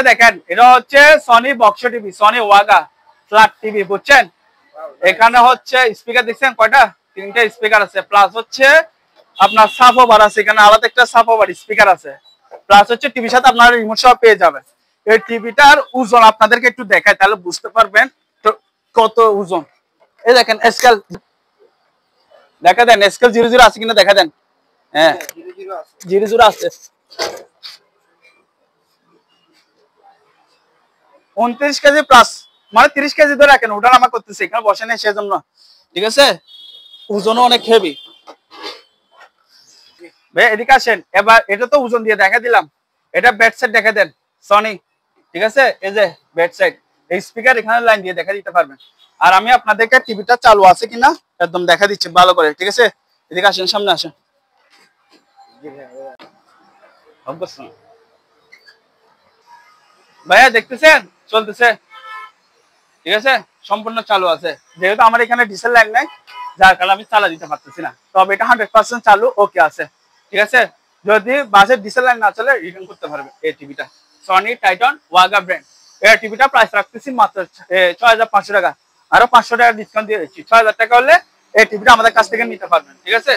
দেখেন এটা হচ্ছে Sony box TV, Sony Wagah flat TV, বুঝছেন? এখানে হচ্ছে স্পিকার দেখছেন কয়টা? 3টা স্পিকার আছে, প্লাস হচ্ছে আপনার সাব ওভার আছে, এখানে আলাদা একটা সাব ওভার স্পিকার আছে, প্লাস হচ্ছে টিভির সাথে আপনারা রিমোট সহ পেয়ে যাবেন। এই টিভিটার ওজন আপনাদেরকে একটু দেখায়, তাহলে বুঝতে পারবেন তো কত ওজন। এই দেখেন স্কেল দেখা দেন, স্কেল 00 আছে কিনা দেখা দেন। হ্যাঁ 00 আছে। 29 কেজি প্লাস, মানে 30 কেজি ধরে রাখেন, ওটা আমার করতেছে এখানে বসে নেই সেজন্য, ঠিক আছে? ওজনও অনেক হেভি। ভাই এদিকে আসেন, এবার এটা তো ওজন দিয়ে দেখা দিলাম, এটা ব্যাট সাইড দেখা দেন সনি, ঠিক আছে? এই যে ব্যাট সাইড, এই স্পিকার এখানে লাইন দিয়ে দেখা দিতে পারবেন। আর আমি আপনাদেরকে টিভিটা চালু আছে কিনা একদম দেখা দিচ্ছি ভালো করে, ঠিক আছে? এদিকে আসেন, সামনে আসেন। ভাইয়া দেখতেছেন চলতেছে, ঠিক আছে? সম্পূর্ণ চালু আছে, যেহেতু আমার এখানে ডিসেল লাইন নাই যার কারণে আমি চালা দিতে পারতেছি না, তবে এটা 100% চালু ওকে আছে, ঠিক আছে? যদি বাসের ডিসেল লাইন না চলে রিটার্ন করতে পারবে এই টিভিটা, সনি টাইটন ওয়াগা ব্র্যান্ড। এই টিভিটা প্রাইস রাখতেছি মাত্র 6500 টাকা, আরো 500 টাকা ডিসকাউন্ট দিয়ে দিচ্ছি। 6000 টাকা হলে এই টিভিটা আমাদের কাছ থেকে নিতে পারবেন, ঠিক আছে?